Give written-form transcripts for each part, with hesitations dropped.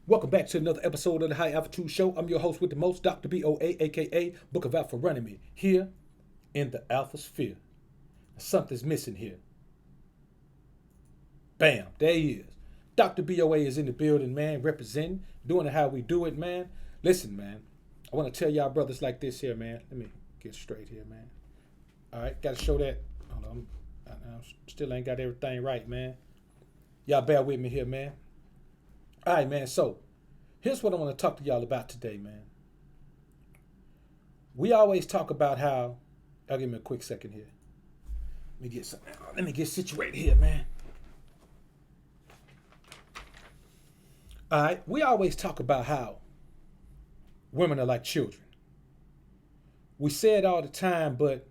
Welcome back to another episode of the High Altitude Show. I'm your host with the most, Dr. BoA, aka Book of Alpha running me, here in the Alpha Sphere. Something's missing here. Bam, there he is. Dr. BoA is in the building, man, representing, doing it how we do it, man. Listen, man, I want to tell y'all brothers like this here, man. Let me get straight here, man. All right, got to show that. Hold on, I still ain't got everything right, man. Y'all bear with me here, man. All right, man, so here's what I want to talk to y'all about today, man. We always talk about how, I'll give me a quick second here. Let me get situated here, man. All right, we always talk about how women are like children. We say it all the time, but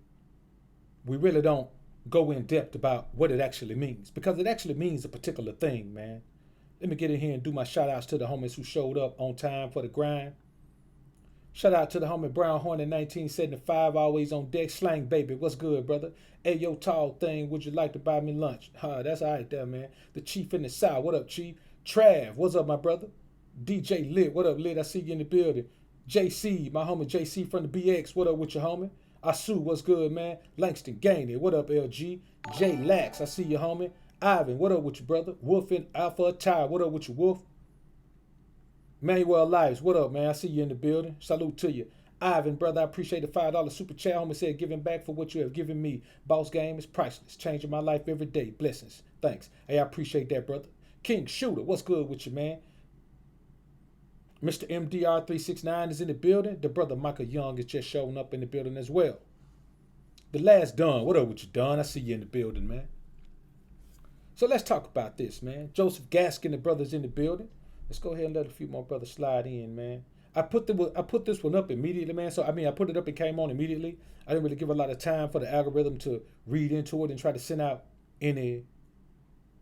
we really don't go in depth about what it actually means, because it actually means a particular thing, man. Let me get in here and do my shout outs to the homies who showed up on time for the grind. Shout out to the homie Brown Horn in 1975, always on deck. Slang baby, what's good, brother? Hey, yo, tall thing, would you like to buy me lunch? That's all right there, man. The Chief in the South, what up, Chief? Trav, what's up, my brother? DJ Lit, what up, Lit? I see you in the building. JC, my homie JC from the BX, what up with your homie? Asu, what's good, man? Langston Gainey, what up, LG? J Lax, I see you, homie. Ivan, what up with you, brother? Wolf and Alpha Attire, what up with you, Wolf? Manuel Lives, what up, man? I see you in the building. Salute to you. Ivan, brother, I appreciate the $5 super chat. Homie said, giving back for what you have given me. Boss game is priceless. Changing my life every day. Blessings. Thanks. Hey, I appreciate that, brother. King Shooter, what's good with you, man? Mr. MDR369 is in the building. The brother Michael Young is just showing up in the building as well. The last Don, what up with you, Don? I see you in the building, man. So let's talk about this, man. Joseph Gaskin, the brother's in the building. Let's go ahead and let a few more brothers slide in, man. I put this one up immediately, man. So, I put it up and came on immediately. I didn't really give a lot of time for the algorithm to read into it and try to send out any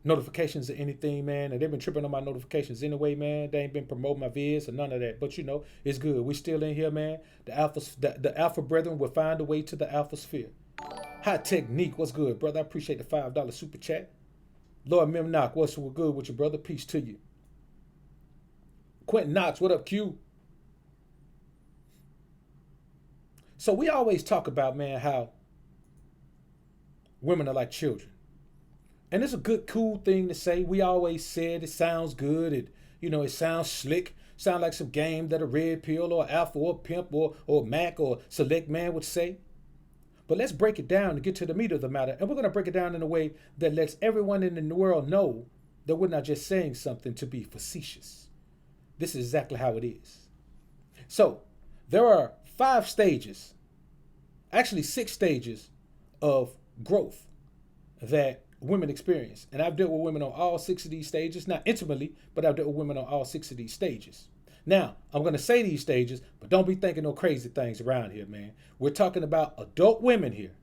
notifications or anything, man. And they've been tripping on my notifications anyway, man. They ain't been promoting my vids or none of that. But, it's good. We still in here, man. The Alpha brethren will find a way to the Alpha sphere. High Technique, what's good, brother? I appreciate the $5 super chat. Lord Memnock, what's good with you, brother? Peace to you. Quentin Knox, what up, Q? So we always talk about, man, how women are like children. And it's a good, cool thing to say. We always said it sounds good. It sounds slick. Sound like some game that a Red Pill or Alpha or Pimp or Mac or Select Man would say. But let's break it down to get to the meat of the matter. And we're going to break it down in a way that lets everyone in the world know that we're not just saying something to be facetious. This is exactly how it is. So there are 5 stages, actually 6 stages of growth that women experience. And I've dealt with women on all 6 of these stages, not intimately, but I've dealt with women on all 6 of these stages. Now, I'm going to say these stages, but don't be thinking no crazy things around here, man. We're talking about adult women here,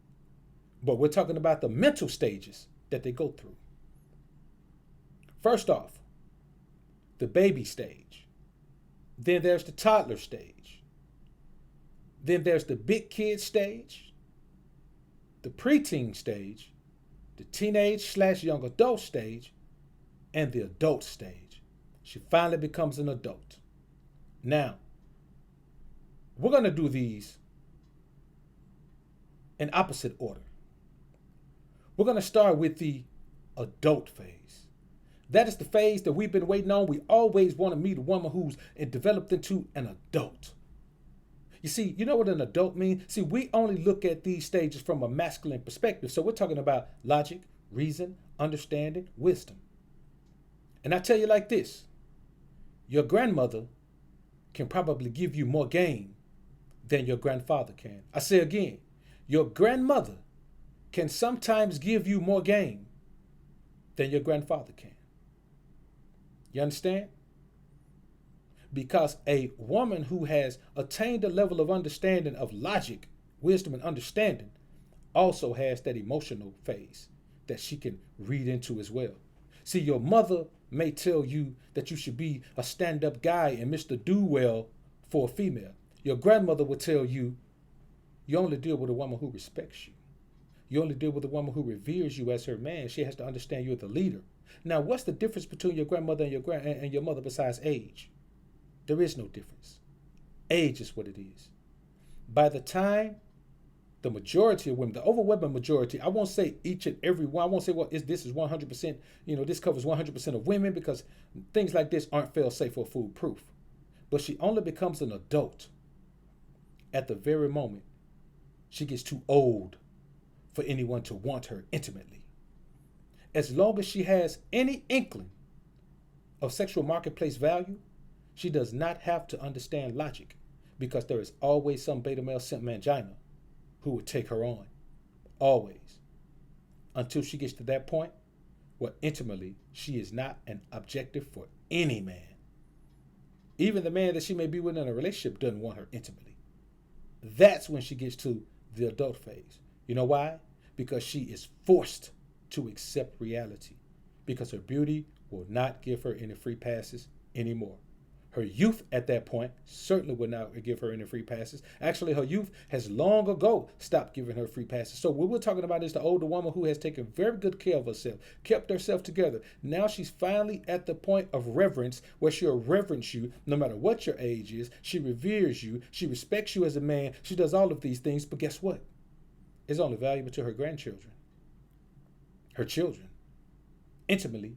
but we're talking about the mental stages that they go through. First off, the baby stage. Then there's the toddler stage. Then there's the big kid stage, the preteen stage, the teenage/young adult stage, and the adult stage. She finally becomes an adult. Now, we're going to do these in opposite order. We're going to start with the adult phase. That is the phase that we've been waiting on. We always want to meet a woman who's developed into an adult. You see, you know what an adult means? See, we only look at these stages from a masculine perspective. So we're talking about logic, reason, understanding, wisdom. And I tell you like this, your grandmother can probably give you more game than your grandfather can. I say again, your grandmother can sometimes give you more game than your grandfather can. You understand? Because a woman who has attained a level of understanding of logic, wisdom, and understanding also has that emotional phase that she can read into as well. See, your mother may tell you that you should be a stand-up guy and Mr. Do-Well for a female. Your grandmother will tell you, you only deal with a woman who respects you. You only deal with a woman who reveres you as her man. She has to understand you're the leader. Now, what's the difference between your grandmother and your mother besides age? There is no difference. Age is what it is. By the time the majority of women, the overwhelming majority, I won't say each and every one, I won't say, well, this is 100%, this covers 100% of women, because things like this aren't fail safe or foolproof. But she only becomes an adult at the very moment she gets too old for anyone to want her intimately. As long as she has any inkling of sexual marketplace value, she does not have to understand logic, because there is always some beta male simp mangina who would take her on. Always. Until she gets to that point where intimately she is not an objective for any man. Even the man that she may be with in a relationship doesn't want her intimately. That's when she gets to the adult phase. You know why? Because she is forced to accept reality, because her beauty will not give her any free passes anymore. Her youth at that point certainly would not give her any free passes. Actually, her youth has long ago stopped giving her free passes. So what we're talking about is the older woman who has taken very good care of herself, kept herself together. Now she's finally at the point of reverence, where she'll reverence you no matter what your age is. She reveres you. She respects you as a man. She does all of these things. But guess what? It's only valuable to her grandchildren, her children. Intimately,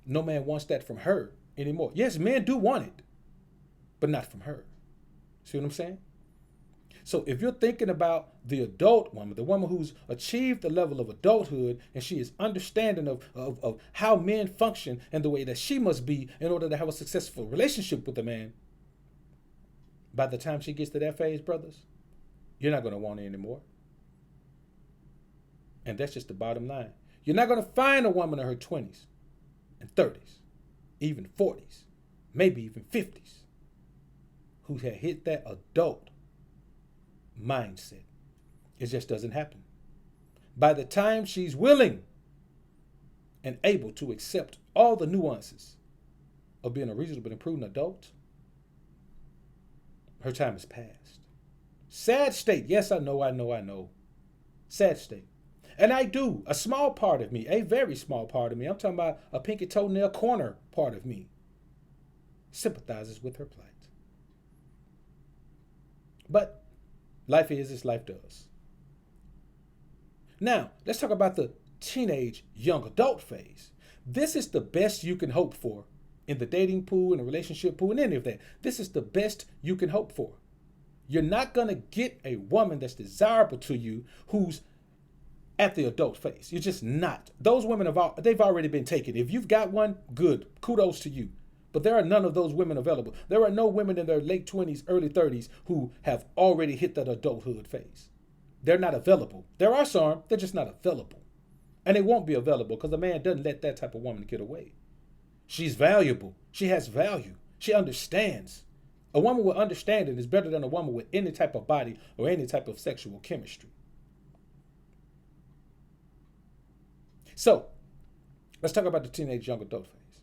no man wants that from her anymore. Yes, men do want it, but not from her. See what I'm saying? So if you're thinking about the adult woman, the woman who's achieved the level of adulthood, and she is understanding of how men function and the way that she must be in order to have a successful relationship with a man, by the time she gets to that phase, brothers, you're not going to want it anymore. And that's just the bottom line. You're not going to find a woman in her 20s and 30s, even 40s, maybe even 50s, who had hit that adult mindset. It just doesn't happen. By the time she's willing and able to accept all the nuances of being a reasonable and prudent adult, her time has passed. Sad state. Yes, I know. Sad state. And I do, a small part of me, a very small part of me, I'm talking about a pinky toenail corner part of me, sympathizes with her plight. But life is as life does. Now, let's talk about the teenage young adult phase. This is the best you can hope for in the dating pool, in the relationship pool, and any of that. This is the best you can hope for. You're not going to get a woman that's desirable to you who's at the adult phase. You're just not. Those women, they've already been taken. If you've got one, good. Kudos to you. But there are none of those women available. There are no women in their late 20s, early 30s who have already hit that adulthood phase. They're not available. There are some, they're just not available. And they won't be available because a man doesn't let that type of woman get away. She's valuable. She has value. She understands. A woman with understanding is better than a woman with any type of body or any type of sexual chemistry. So, let's talk about the teenage young adult phase.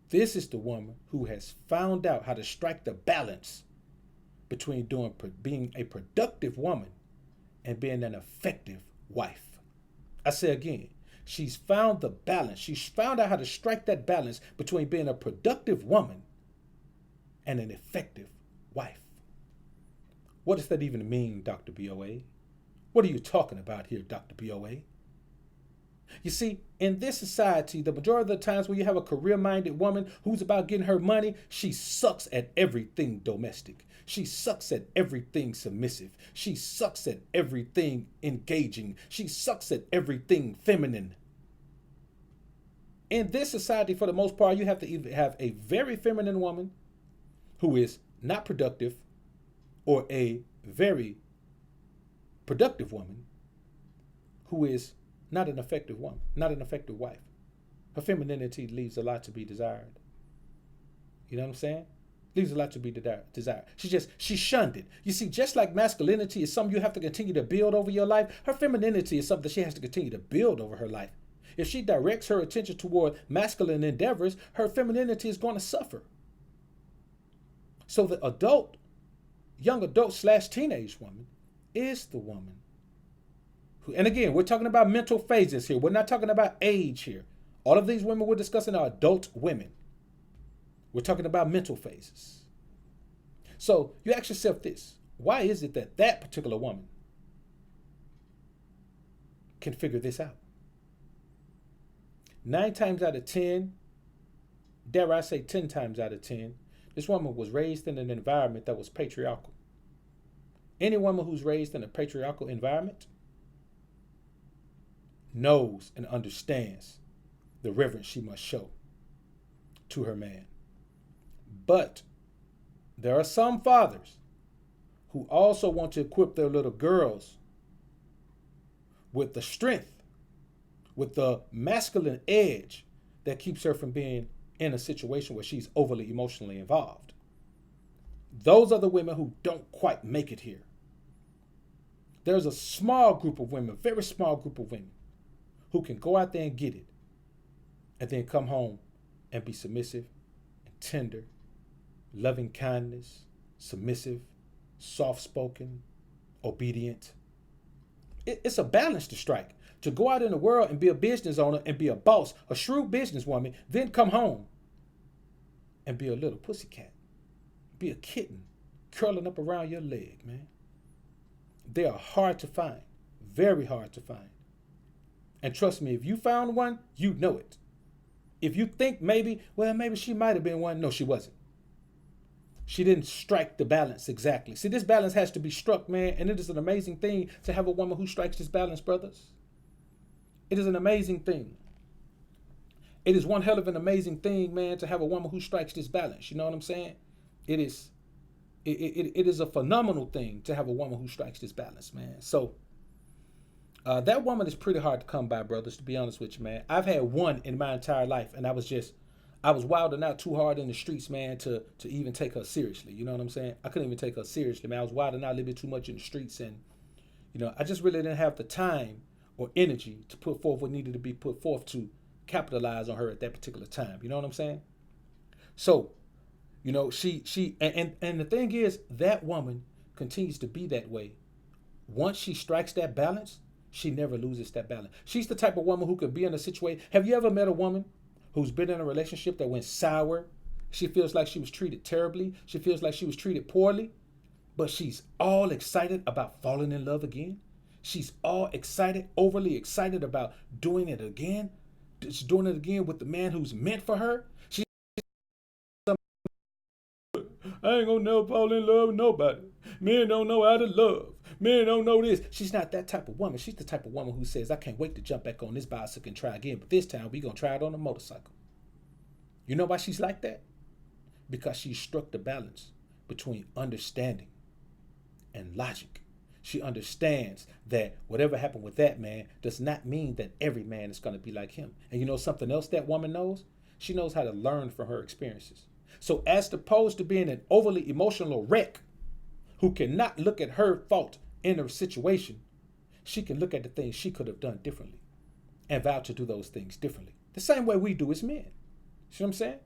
This is the woman who has found out how to strike the balance between being a productive woman and being an effective wife. I say again, she's found the balance. She's found out how to strike that balance between being a productive woman and an effective wife. What does that even mean, Dr. BoA? What are you talking about here, Dr. BoA? You see, in this society, the majority of the times when you have a career-minded woman who's about getting her money, she sucks at everything domestic. She sucks at everything submissive. She sucks at everything engaging. She sucks at everything feminine. In this society, for the most part, you have to either have a very feminine woman who is not productive or a very productive woman who is not an effective woman, not an effective wife. Her femininity leaves a lot to be desired. You know what I'm saying? Leaves a lot to be desired. She shunned it. You see, just like masculinity is something you have to continue to build over your life, her femininity is something she has to continue to build over her life. If she directs her attention toward masculine endeavors, her femininity is going to suffer. So the young adult / teenage woman is the woman. And again, we're talking about mental phases here. We're not talking about age here. All of these women we're discussing are adult women. We're talking about mental phases. So you ask yourself this: why is it that that particular woman can figure this out? 9 times out of 10, dare I say 10 times out of 10, this woman was raised in an environment that was patriarchal. Any woman who's raised in a patriarchal environment knows and understands the reverence she must show to her man. But there are some fathers who also want to equip their little girls with the strength, with the masculine edge that keeps her from being in a situation where she's overly emotionally involved. Those are the women who don't quite make it here. There's a small group of women, very small group of women, who can go out there and get it and then come home and be submissive and tender, loving kindness, submissive, soft-spoken, obedient. It's a balance to strike. To go out in the world and be a business owner and be a boss, a shrewd businesswoman, then come home and be a little pussycat. Be a kitten curling up around your leg, man. They are hard to find, very hard to find. And trust me, if you found one, you know it. If you think maybe she might have been one, no, she wasn't. She didn't strike the balance exactly. See, this balance has to be struck, man, and it is an amazing thing to have a woman who strikes this balance, brothers. It is an amazing thing. It is one hell of an amazing thing, man, to have a woman who strikes this balance. You know what I'm saying? It is a phenomenal thing to have a woman who strikes this balance, man. So that woman is pretty hard to come by, brothers, to be honest with you, man. I've had one in my entire life, and I was wilding out too hard in the streets, man, to even take her seriously. You know what I'm saying? I couldn't even take her seriously, man. I was wilding out a little bit too much in the streets, and, I just really didn't have the time or energy to put forth what needed to be put forth to capitalize on her at that particular time. You know what I'm saying? So, she and the thing is, that woman continues to be that way. Once she strikes that balance, she never loses that balance. She's the type of woman who could be in a situation. Have you ever met a woman who's been in a relationship that went sour? She feels like she was treated terribly. She feels like she was treated poorly, but she's all excited about falling in love again. She's all excited, overly excited about doing it again. She's doing it again with the man who's meant for her. I ain't gonna never fall in love with nobody. Men don't know how to love. Men don't know this. She's not that type of woman. She's the type of woman who says, I can't wait to jump back on this bicycle and try again. But this time, we're going to try it on a motorcycle. You know why she's like that? Because she struck the balance between understanding and logic. She understands that whatever happened with that man does not mean that every man is going to be like him. And you know something else that woman knows? She knows how to learn from her experiences. So as opposed to being an overly emotional wreck who cannot look at her fault in her situation, she can look at the things she could have done differently and vow to do those things differently. The same way we do as men. See what I'm saying?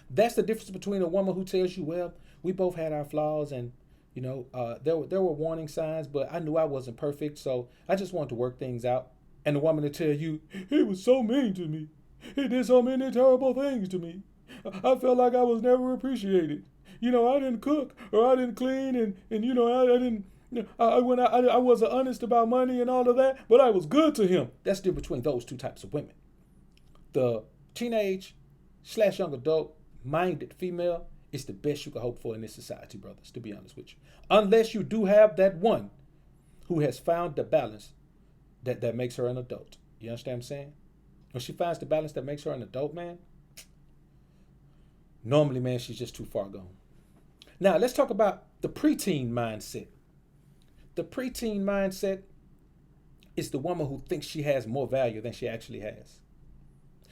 That's the difference between a woman who tells you, well, we both had our flaws and, there were warning signs, but I knew I wasn't perfect, so I just wanted to work things out. And the woman to tell you, he was so mean to me. He did so many terrible things to me. I felt like I was never appreciated. I didn't cook or I didn't clean and I didn't. I wasn't honest about money and all of that, but I was good to him. That's the difference between those two types of women. The teenage/young adult minded female is the best you can hope for in this society, brothers, to be honest with you. Unless you do have that one who has found the balance that makes her an adult. You understand what I'm saying? When she finds the balance that makes her an adult, man, normally, man, she's just too far gone. Now, let's talk about the preteen mindset. The preteen mindset is the woman who thinks she has more value than she actually has.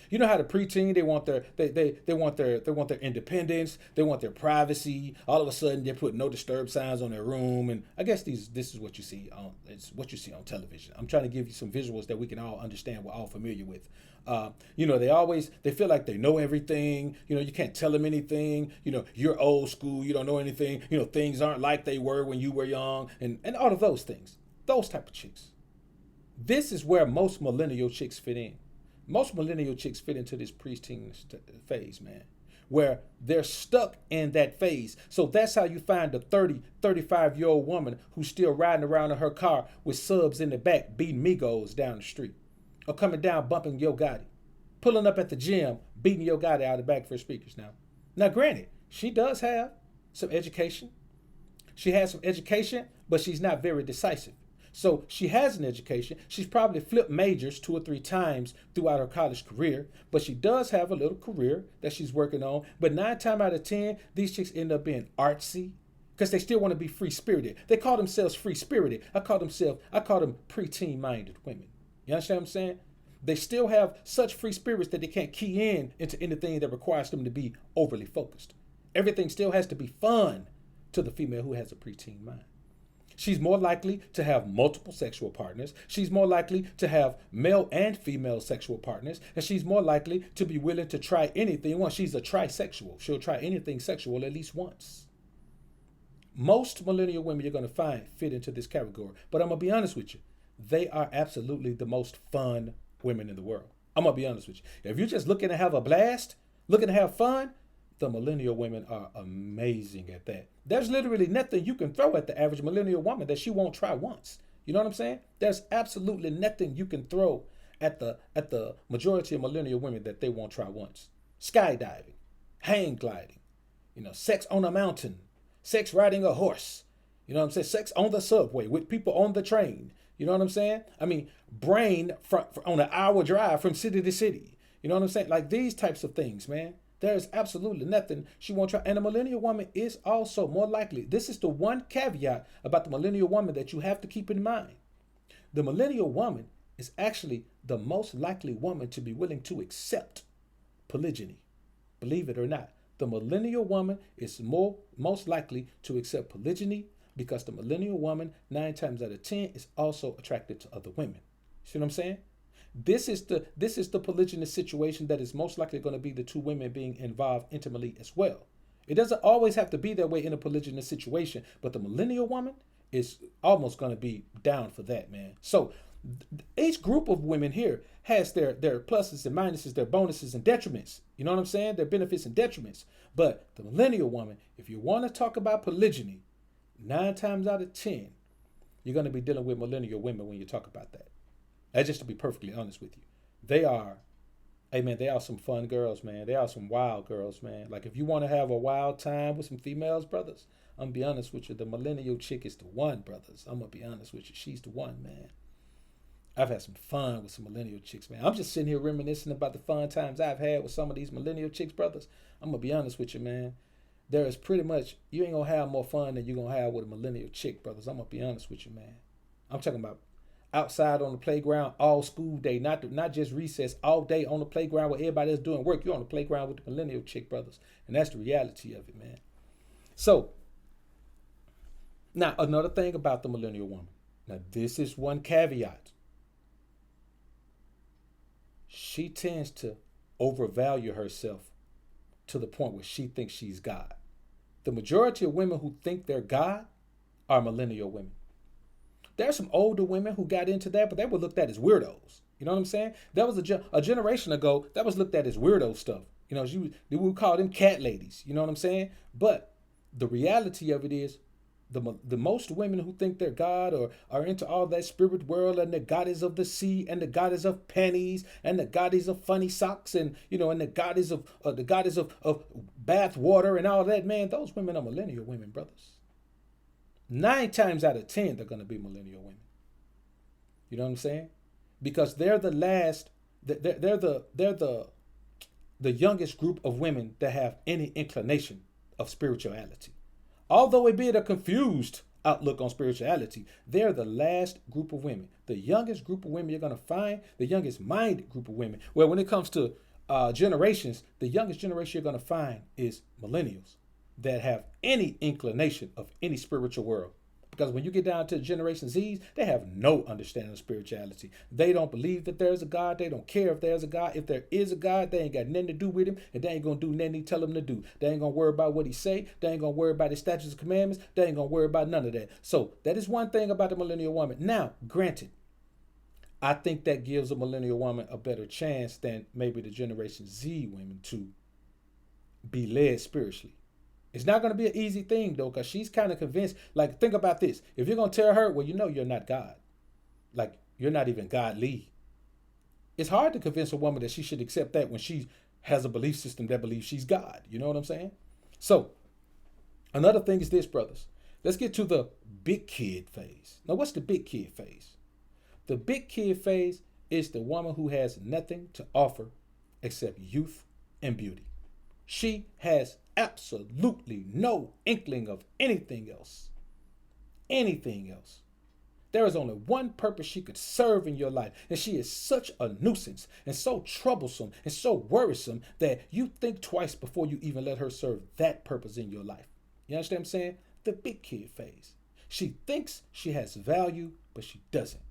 You know how the preteen, they want their independence, they want their privacy. All of a sudden, they're putting no disturb signs on their room, and I guess this is what you see on on television. I'm trying to give you some visuals that we can all understand, we're all familiar with. They feel like they know everything. You can't tell them anything. You're old school. You don't know anything. Things aren't like they were when you were young, and all of those things. Those type of chicks. This is where most millennial chicks fit in. Most millennial chicks fit into this preteen phase, man, where they're stuck in that phase. So that's how you find the 30, 35-year-old woman who's still riding around in her car with subs in the back, beating Migos down the street. Or coming down, bumping Yo Gotti. Pulling up at the gym, beating Yo Gotti out of the back for speakers now. Now, granted, she does have some education. She has some education, but she's not very decisive. So she has an education. She's probably flipped majors 2 or 3 times throughout her college career, but she does have a little career that she's working on. But 9 times out of 10, these chicks end up being artsy because they still want to be free-spirited. They call themselves free-spirited. I call them preteen-minded women. You understand what I'm saying? They still have such free spirits that they can't key in into anything that requires them to be overly focused. Everything still has to be fun to the female who has a preteen mind. She's more likely to have multiple sexual partners. She's more likely to have male and female sexual partners. And she's more likely to be willing to try anything once. She's a trisexual. She'll try anything sexual at least once. Most millennial women you're going to find fit into this category. But I'm going to be honest with you. They are absolutely the most fun women in the world. I'm going to be honest with you. If you're just looking to have a blast, looking to have fun, the millennial women are amazing at that. There's literally nothing you can throw at the average millennial woman that she won't try once. You know what I'm saying? There's absolutely nothing you can throw at the majority of millennial women that they won't try once. Skydiving, hang gliding, sex on a mountain, sex riding a horse. You know what I'm saying? Sex on the subway with people on the train. You know what I'm saying? I mean, brain on an hour drive from city to city. You know what I'm saying? Like these types of things, man. There's absolutely nothing she won't try. And a millennial woman is also more likely. This is the one caveat about the millennial woman that you have to keep in mind. The millennial woman is actually the most likely woman to be willing to accept polygyny. Believe it or not. The millennial woman is most likely to accept polygyny because the millennial woman, 9 times out of 10, is also attracted to other women. See what I'm saying? This is the polygynous situation that is most likely going to be the 2 women being involved intimately as well. It doesn't always have to be that way in a polygynous situation, but the millennial woman is almost going to be down for that, man. So each group of women here has their pluses and minuses, their bonuses and detriments. You know what I'm saying? Their benefits and detriments. But the millennial woman, if you want to talk about polygyny, 9 times out of 10, you're going to be dealing with millennial women when you talk about that. That's just to be perfectly honest with you. They are some fun girls, man. They are some wild girls, man. Like if you want to have a wild time with some females, brothers, I'm going to be honest with you. The millennial chick is the one, brothers. I'm going to be honest with you. She's the one, man. I've had some fun with some millennial chicks, man. I'm just sitting here reminiscing about the fun times I've had with some of these millennial chicks, brothers. I'm going to be honest with you, man. There is pretty much, you ain't going to have more fun than you're going to have with a millennial chick, brothers. I'm going to be honest with you, man. I'm talking about outside on the playground all school day, not just recess, all day on the playground where everybody is doing work. You're on the playground with the millennial chick, brothers. And that's the reality of it, man. So, now another thing about the millennial woman. Now, this is one caveat. She tends to overvalue herself to the point where she thinks she's God. The majority of women who think they're God are millennial women. There are some older women who got into that, but they were looked at as weirdos. You know what I'm saying? That was a generation ago, that was looked at as weirdo stuff. We would call them cat ladies. You know what I'm saying? But the reality of it is, the most women who think they're God or are into all that spirit world and the goddess of the sea and the goddess of panties and the goddess of funny socks and the goddess of bath water and all that, man, those women are millennial women, brothers. 9 times out of 10, they're going to be millennial women. You know what I'm saying? Because they're the last, they're the youngest group of women that have any inclination of spirituality. Although it be a confused outlook on spirituality, they're the last group of women. The youngest group of women you're going to find, the youngest minded group of women. Well, when it comes to generations, the youngest generation you're going to find is millennials that have any inclination of any spiritual world. Because when you get down to Generation Z's, they have no understanding of spirituality. They don't believe that there's a God. They don't care if there's a God. If there is a God, they ain't got nothing to do with him, and they ain't going to do nothing he tell them to do. They ain't going to worry about what he say. They ain't going to worry about his statutes and commandments. They ain't going to worry about none of that. So that is one thing about the millennial woman. Now, granted, I think that gives a millennial woman a better chance than maybe the Generation Z women too. be led spiritually. It's not going to be an easy thing though, because she's kind of convinced. Like, think about this. If you're going to tell her, well, you know, you're not God. Like, you're not even godly. It's hard to convince a woman that she should accept that when she has a belief system that believes she's God. You know what I'm saying? So, another thing is this, brothers. Let's get to the big kid phase. Now, what's the big kid phase? The big kid phase is the woman who has nothing to offer except youth and beauty. She has absolutely no inkling of anything else. Anything else. There is only one purpose she could serve in your life, and she is such a nuisance and so troublesome and so worrisome that you think twice before you even let her serve that purpose in your life. You understand what I'm saying? The big kid phase. She thinks she has value, but she doesn't.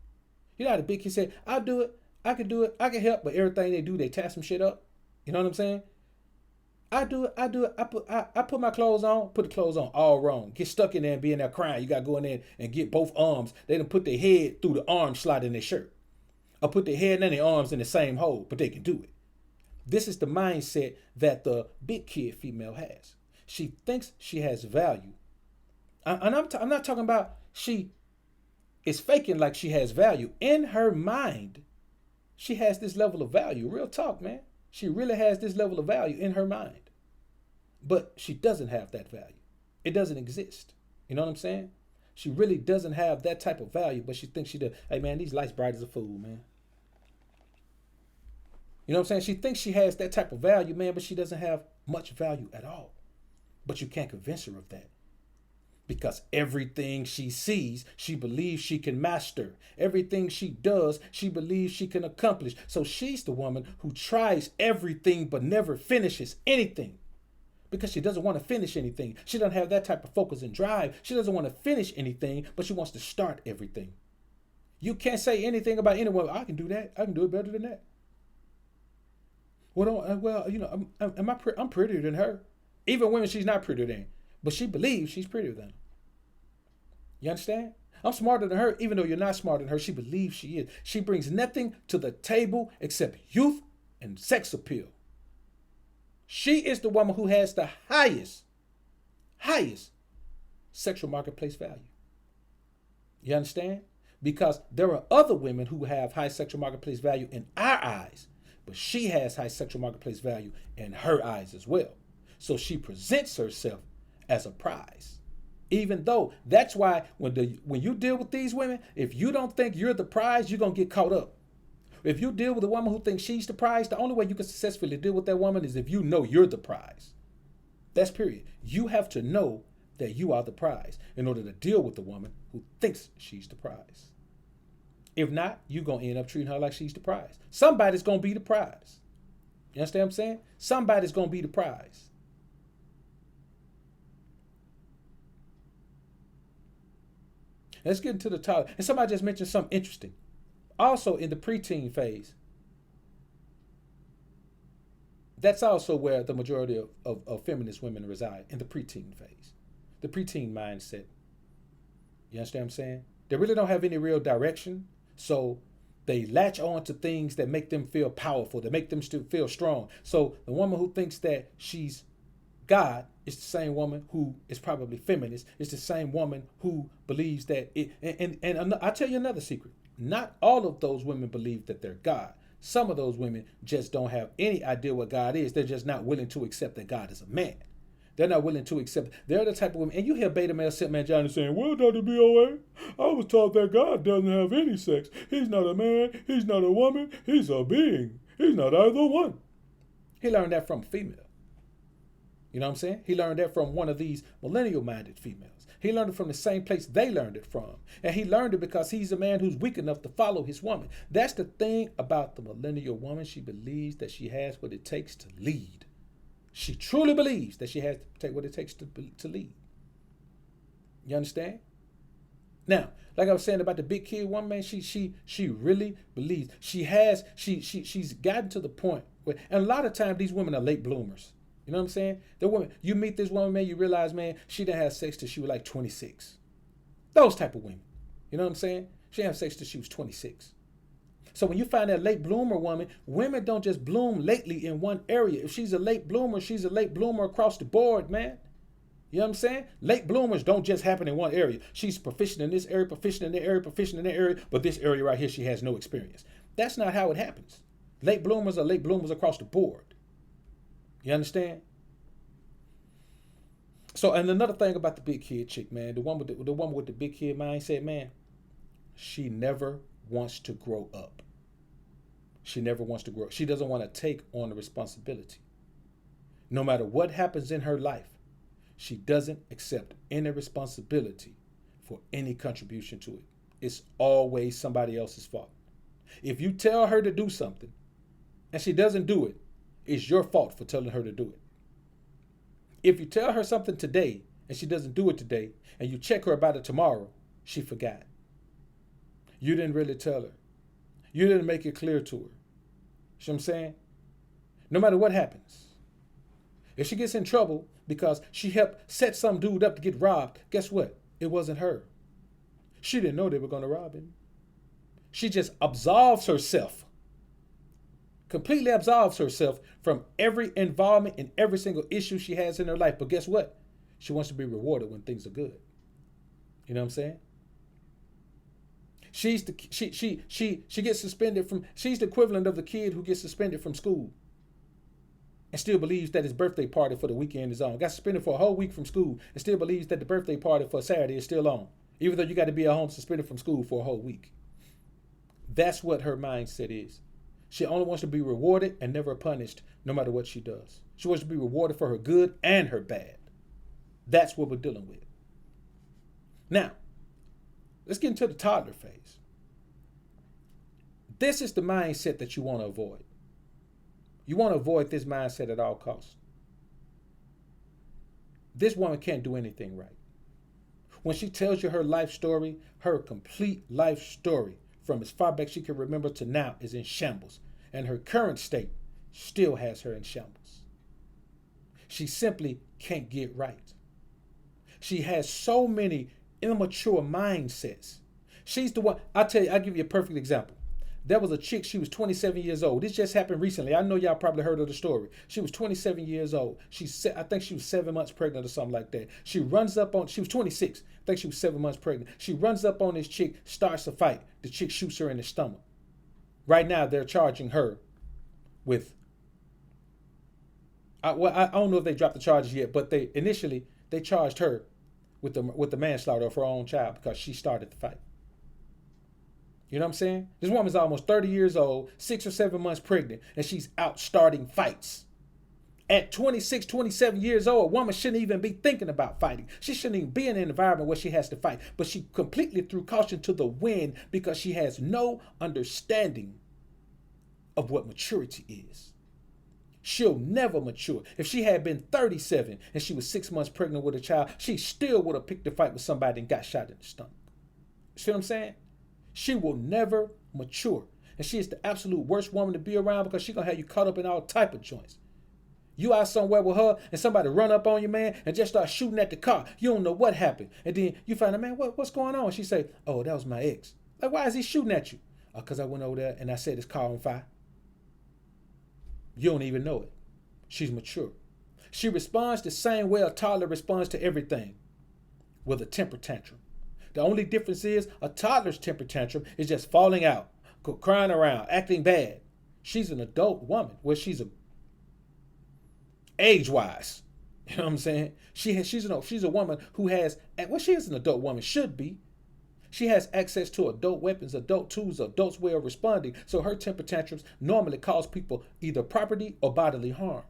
You know how the big kid said, I'll do it, I can do it, I can help, but everything they do, they tear some shit up. You know what I'm saying? I do it. I put my clothes on, put the clothes on all wrong. Get stuck in there and be in there crying. You got to go in there and get both arms. They done put their head through the arm slot in their shirt. Or put their head and their arms in the same hole, but they can do it. This is the mindset that the big kid female has. She thinks she has value. And I'm not talking about she is faking like she has value. In her mind, she has this level of value. Real talk, man. She really has this level of value in her mind. But she doesn't have that value. It doesn't exist. You know what I'm saying? She really doesn't have that type of value, but she thinks she does. Hey, man, these lights bright as a fool, man. You know what I'm saying? She thinks she has that type of value, man, but she doesn't have much value at all. But you can't convince her of that. Because everything she sees, she believes she can master. Everything she does, she believes she can accomplish. So she's the woman who tries everything but never finishes anything. Because she doesn't want to finish anything. She doesn't have that type of focus and drive. She doesn't want to finish anything, but she wants to start everything. You can't say anything about anyone. I can do that. I can do it better than that. I'm prettier than her. Even when she's not prettier than. But she believes she's prettier than. You understand? I'm smarter than her, even though you're not smarter than her. She believes she is. She brings nothing to the table except youth and sex appeal. She is the woman who has the highest sexual marketplace value. You understand? Because there are other women who have high sexual marketplace value in our eyes, but she has high sexual marketplace value in her eyes as well. So she presents herself as a prize. Even though that's why when you deal with these women, if you don't think you're the prize, you're going to get caught up. If you deal with a woman who thinks she's the prize, the only way you can successfully deal with that woman is if you know you're the prize. That's period. You have to know that you are the prize in order to deal with the woman who thinks she's the prize. If not, you're going to end up treating her like she's the prize. Somebody's going to be the prize. You understand what I'm saying? Somebody's going to be the prize. Let's get into the topic. And somebody just mentioned something interesting. Also in the preteen phase, that's also where the majority of feminist women reside, in the preteen phase. The preteen mindset. You understand what I'm saying? They really don't have any real direction. So they latch on to things that make them feel powerful, that make them still feel strong. So the woman who thinks that she's God is the same woman who is probably feminist. It's the same woman who believes that it. And I'll tell you another secret. Not all of those women believe that they're God. Some of those women just don't have any idea what God is. They're just not willing to accept that God is a man. They're not willing to accept. They're the type of women. And you hear beta male Simp Man Johnny saying, well, Dr. BoA, I was taught that God doesn't have any sex. He's not a man. He's not a woman. He's a being. He's not either one. He learned that from a female. You know what I'm saying? He learned that from one of these millennial-minded females. He learned it from the same place they learned it from. And he learned it because he's a man who's weak enough to follow his woman. That's the thing about the millennial woman. She believes that she has what it takes to lead. She truly believes that she has to take what it takes to lead. You understand? Now, like I was saying about the big kid woman, man, she really believes. She's gotten to the point where, and a lot of times these women are late bloomers. You know what I'm saying? The woman, you meet this woman, man, you realize, man, she didn't have sex till she was like 26. Those type of women. You know what I'm saying? She didn't have sex till she was 26. So when you find that late bloomer woman, women don't just bloom lately in one area. If she's a late bloomer, she's a late bloomer across the board, man. You know what I'm saying? Late bloomers don't just happen in one area. She's proficient in this area, proficient in that area, proficient in that area, but this area right here, she has no experience. That's not how it happens. Late bloomers are late bloomers across the board. You understand? So, and another thing about the big kid chick, man, the woman with the big kid mindset, man, she never wants to grow up. She never wants to grow up. She doesn't want to take on the responsibility. No matter what happens in her life, she doesn't accept any responsibility for any contribution to it. It's always somebody else's fault. If you tell her to do something and she doesn't do it, it's your fault for telling her to do it. If you tell her something today and she doesn't do it today and you check her about it tomorrow, she forgot. You didn't really tell her. You didn't make it clear to her. See what I'm saying? No matter what happens. If she gets in trouble because she helped set some dude up to get robbed, guess what? It wasn't her. She didn't know they were going to rob him. She just absolves herself. Completely absolves herself from every involvement in every single issue she has in her life. But guess what? She wants to be rewarded when things are good. You know what I'm saying? She gets suspended from, she's the equivalent of the kid who gets suspended from school and still believes that his birthday party for the weekend is on. Got suspended for a whole week from school and still believes that the birthday party for Saturday is still on, even though you got to be at home suspended from school for a whole week. That's what her mindset is. She only wants to be rewarded and never punished, no matter what she does. She wants to be rewarded for her good and her bad. That's what we're dealing with. Now, let's get into the toddler phase. This is the mindset that you want to avoid. You want to avoid this mindset at all costs. This woman can't do anything right. When she tells you her life story, her complete life story, from as far back she can remember to now, is in shambles. And her current state still has her in shambles. She simply can't get right. She has so many immature mindsets. She's the one, I'll give you a perfect example. There was a chick, she was 27 years old. This just happened recently. I know y'all probably heard of the story. She was 27 years old. I think she was 7 months pregnant or something like that. She was 26. I think she was 7 months pregnant. She runs up on this chick, starts a fight. The chick shoots her in the stomach. Right now, they're charging her with, I don't know if they dropped the charges yet, but they charged her with the manslaughter of her own child because she started the fight. You know what I'm saying? This woman's almost 30 years old, 6 or 7 months pregnant, and she's out starting fights. At 26, 27 years old, a woman shouldn't even be thinking about fighting. She shouldn't even be in an environment where she has to fight. But she completely threw caution to the wind because she has no understanding of what maturity is. She'll never mature. If she had been 37 and she was 6 months pregnant with a child, she still would have picked a fight with somebody and got shot in the stomach. See what I'm saying? She will never mature. And she is the absolute worst woman to be around because she's going to have you caught up in all type of joints. You out somewhere with her and somebody run up on you, man, and just start shooting at the car. You don't know what happened. And then you find out, man, what's going on? She say, oh, that was my ex. Like, why is he shooting at you? Because I went over there and I set his car on fire. You don't even know it. She's mature. She responds the same way a toddler responds to everything, with a temper tantrum. The only difference is a toddler's temper tantrum is just falling out, crying around, acting bad. She's an adult woman. Well, she's age-wise. You know what I'm saying? She's a woman who has, well, she is an adult woman, should be. She has access to adult weapons, adult tools, adults' way of responding. So her temper tantrums normally cause people either property or bodily harm.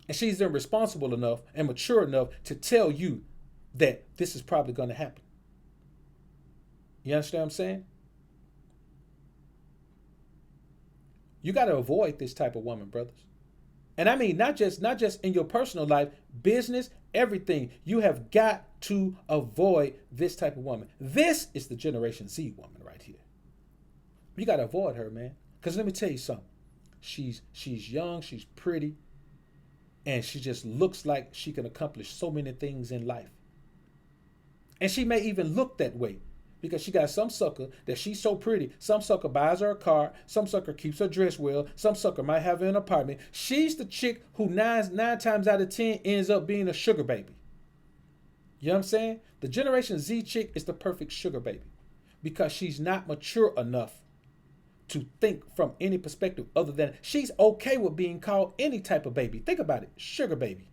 And she's then responsible enough and mature enough to tell you that this is probably going to happen. You understand what I'm saying? You got to avoid this type of woman, brothers. And I mean, not just in your personal life, business, everything. You have got to avoid this type of woman. This is the Generation Z woman right here. You got to avoid her, man. Because let me tell you something. She's young, she's pretty, and she just looks like she can accomplish so many things in life. And she may even look that way Because she got some sucker that she's so pretty. Some sucker buys her a car. Some sucker keeps her dressed well. Some sucker might have her in an apartment. She's the chick who nine times out of 10 ends up being a sugar baby. You know what I'm saying? The Generation Z chick is the perfect sugar baby because she's not mature enough to think from any perspective other than she's okay with being called any type of baby. Think about it, sugar baby.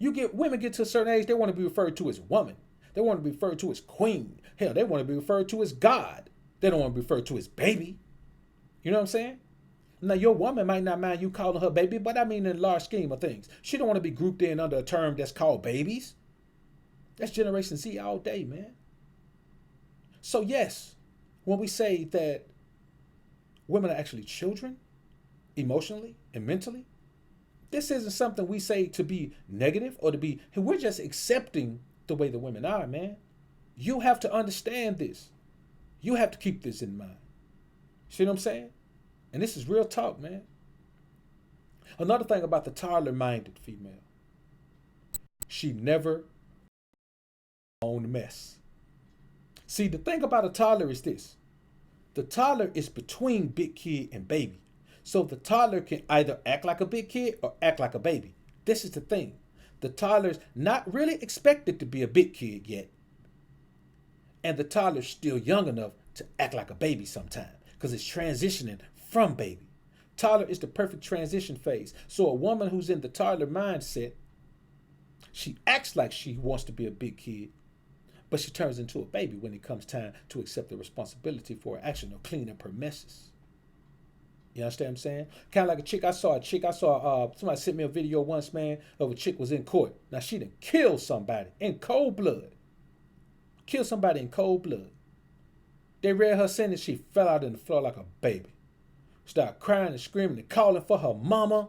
Women get to a certain age, they want to be referred to as woman. They want to be referred to as queen. Hell, they want to be referred to as God. They don't want to be referred to as baby. You know what I'm saying? Now, your woman might not mind you calling her baby, but I mean in a large scheme of things. She don't want to be grouped in under a term that's called babies. That's Generation Z all day, man. So yes, when we say that women are actually children, emotionally and mentally, this isn't something we say to be negative or to be, we're just accepting the way the women are, man. You have to understand this. You have to keep this in mind. See what I'm saying? And this is real talk, man. Another thing about the toddler-minded female, she never owned mess. See, the thing about a toddler is this. The toddler is between big kid and baby. So the toddler can either act like a big kid or act like a baby. This is the thing. The toddler's not really expected to be a big kid yet. And the toddler's still young enough to act like a baby sometime because it's transitioning from baby. Toddler is the perfect transition phase. So a woman who's in the toddler mindset, she acts like she wants to be a big kid, but she turns into a baby when it comes time to accept the responsibility for her action of cleaning up her messes. You understand what I'm saying? Kind of like a chick. I saw somebody sent me a video once, man, of a chick was in court. Now she done killed somebody in cold blood. Killed somebody in cold blood. They read her sentence. She fell out on the floor like a baby. Started crying and screaming and calling for her mama.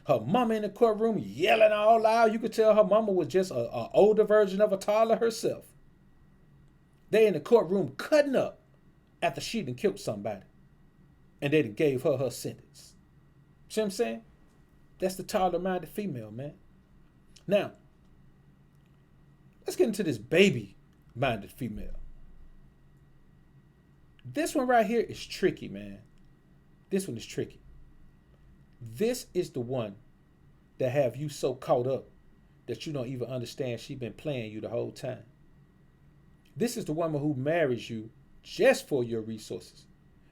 Her mama in the courtroom yelling all loud. You could tell her mama was just an older version of a toddler herself. They in the courtroom cutting up after she done killed somebody. And they done gave her sentence. See what I'm saying? That's the toddler-minded female, man. Now, let's get into this baby-minded female. This one right here is tricky, man. This one is tricky. This is the one that have you so caught up that you don't even understand she been playing you the whole time. This is the woman who marries you just for your resources.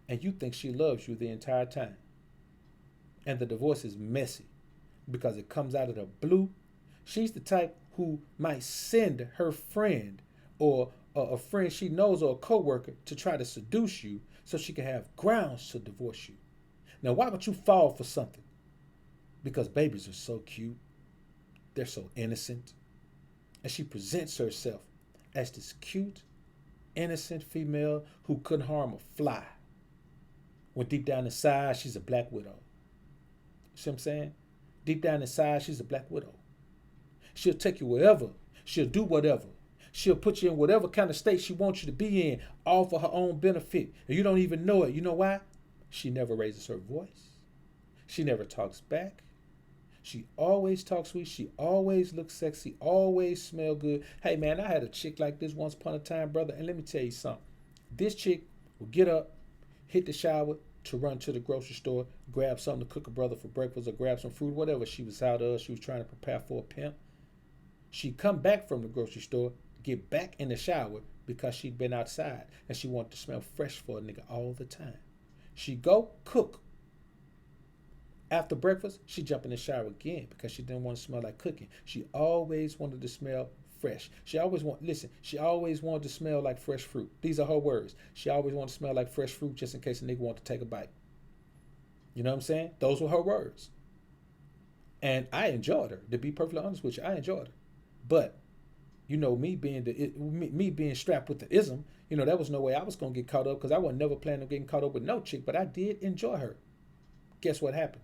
And you think she loves you the entire time. And the divorce is messy because it comes out of the blue. She's the type who might send her friend or a friend she knows or a coworker to try to seduce you so she can have grounds to divorce you. Now, why would you fall for something? Because babies are so cute. They're so innocent. And she presents herself as this cute, innocent female who couldn't harm a fly. When deep down inside, she's a black widow. See what I'm saying? Deep down inside, she's a black widow. She'll take you wherever. She'll do whatever. She'll put you in whatever kind of state she wants you to be in, all for her own benefit. And you don't even know it. You know why? She never raises her voice. She never talks back. She always talks sweet. She always looks sexy. Always smell good. Hey, man, I had a chick like this once upon a time, brother. And let me tell you something. This chick will get up, hit the shower, to run to the grocery store, grab something to cook a brother for breakfast or grab some food, whatever she was out of. She was trying to prepare for a pimp. She'd come back from the grocery store, get back in the shower because she'd been outside and she wanted to smell fresh for a nigga all the time. She'd go cook. After breakfast, she'd jump in the shower again because she didn't want to smell like cooking. She always wanted to smell fresh. She always wanted to smell like fresh fruit. These are her words. She always wanted to smell like fresh fruit just in case a nigga wanted to take a bite. You know what I'm saying? Those were her words. And I enjoyed her. To be perfectly honest with you, I enjoyed her. But, you know, me being strapped with the ism, you know, there was no way I was going to get caught up because I wasn't never planning on getting caught up with no chick, but I did enjoy her. Guess what happened?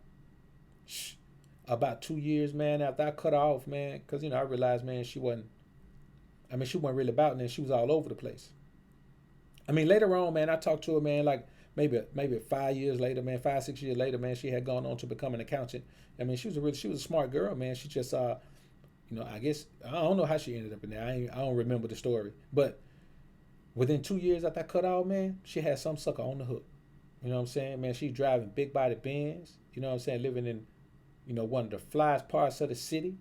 About 2 years, man, after I cut her off, man, because, you know, I realized, man, she wasn't really about it, and she was all over the place. I mean, later on, man, I talked to her, man, like maybe 5 years later, man, 5-6 years later, man, she had gone on to become an accountant. I mean, she was a smart girl, man. She just, you know, I guess, I don't know how she ended up in there. I don't remember the story. But Within 2 years after I cut out, man, she had some sucker on the hook. You know what I'm saying, man? She's driving big body Benz. You know what I'm saying? Living in, one of the flyest parts of the city.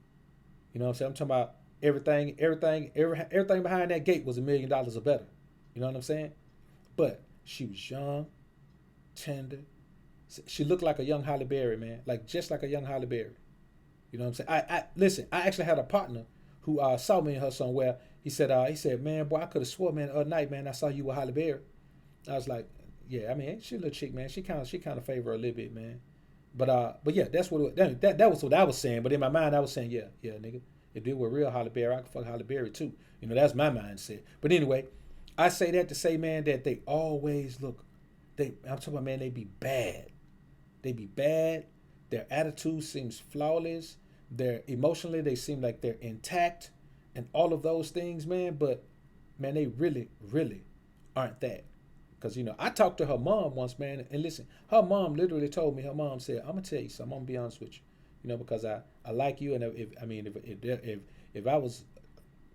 You know what I'm saying? I'm talking about everything behind that gate was $1 million or better. You know what I'm saying? But she was young, tender. She looked like a young Halle Berry, man. Like just like a young Halle Berry. You know what I'm saying? I listen. I actually had a partner who saw me and her somewhere. He said, man, boy, I could have swore, man, the other night, man, I saw you with Halle Berry. I was like, yeah, I mean, she a little chick, man. She kind of favor her a little bit, man. But yeah, that's what that was what I was saying. But in my mind, I was saying, yeah, nigga, if it were real Halle Berry, I could fuck Halle Berry too. That's my mindset. But anyway, I say that to say, man, that they always look. I'm talking about, man, they be bad. They be bad. Their attitude seems flawless. They're emotionally, they seem like they're intact, and all of those things, man. But man, they really, really aren't that. Because, I talked to her mom once, man, and listen, her mom literally told me, her mom said, I'm going to tell you something, I'm going to be honest with you, because I like you, and if I was,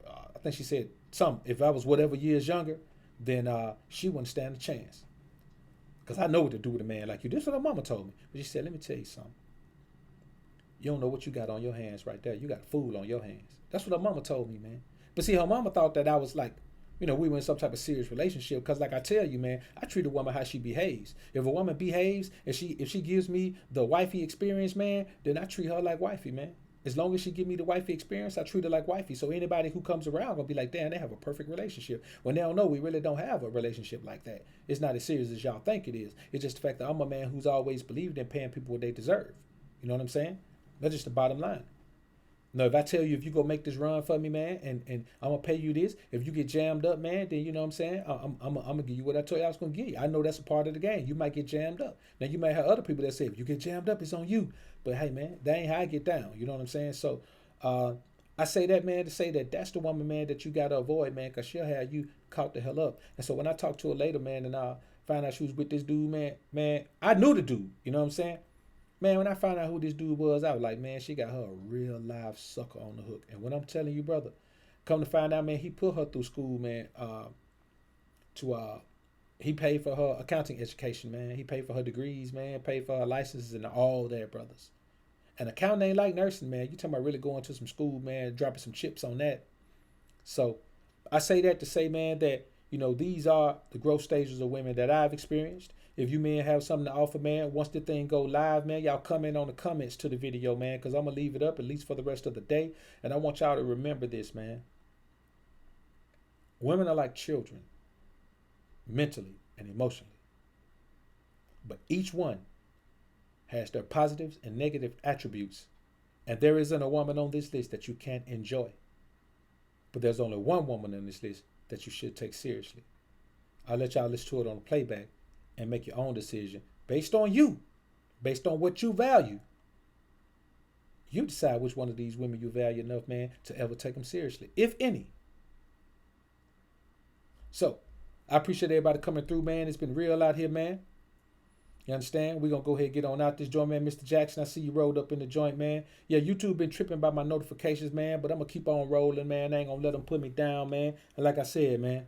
I think she said something, if I was whatever years younger, then she wouldn't stand a chance. Because I know what to do with a man like you. This is what her mama told me. But she said, let me tell you something. You don't know what you got on your hands right there. You got a fool on your hands. That's what her mama told me, man. But see, her mama thought that I was like, we were in some type of serious relationship. Because like I tell you, man, I treat a woman how she behaves. If a woman behaves, if she gives me the wifey experience, man, then I treat her like wifey, man. As long as she give me the wifey experience, I treat her like wifey. So anybody who comes around gonna be like, damn, they have a perfect relationship. When they don't know, we really don't have a relationship like that. It's not as serious as y'all think it is. It's just the fact that I'm a man who's always believed in paying people what they deserve. You know what I'm saying? That's just the bottom line. No, if I tell you, if you go make this run for me, man, and I'm gonna pay you this, if you get jammed up, man, then you know what I'm saying, I'm gonna give you what I told you I was gonna give you. I know that's a part of the game. You might get jammed up. Now you might have other people that say, if you get jammed up, it's on you. But hey, man, that ain't how I get down. You know what I'm saying? So I say that, man, to say that that's the woman, man, that you gotta avoid, man, because she'll have you caught the hell up. And so when I talk to her later, man, and I find out she was with this dude, man, I knew the dude. You know what I'm saying? Man, when I found out who this dude was, I was like, man, she got her a real live sucker on the hook. And when I'm telling you, brother, come to find out, man, he put her through school, man, he paid for her accounting education, man. He paid for her degrees, man, paid for her licenses and all that, brothers. And accounting ain't like nursing, man. You talking about really going to some school, man, dropping some chips on that. So I say that to say, man, that, these are the growth stages of women that I've experienced. If you men have something to offer, man, once the thing go live, man, y'all comment on the comments to the video, man, because I'm going to leave it up at least for the rest of the day. And I want y'all to remember this, man. Women are like children, mentally and emotionally. But each one has their positives and negative attributes. And there isn't a woman on this list that you can't enjoy. But there's only one woman on this list that you should take seriously. I'll let y'all listen to it on the playback and make your own decision based on you, based on what you value. You decide which one of these women you value enough, man, to ever take them seriously, if any. So, I appreciate everybody coming through, man. It's been real out here, man. You understand? We're going to go ahead and get on out this joint, man. Mr. Jackson, I see you rolled up in the joint, man. Yeah, YouTube been tripping by my notifications, man, but I'm going to keep on rolling, man. I ain't going to let them put me down, man. And like I said, man,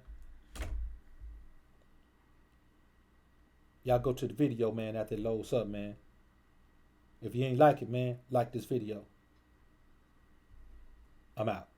y'all go to the video, man, after it loads up, man. If you ain't like it, man, like this video. I'm out.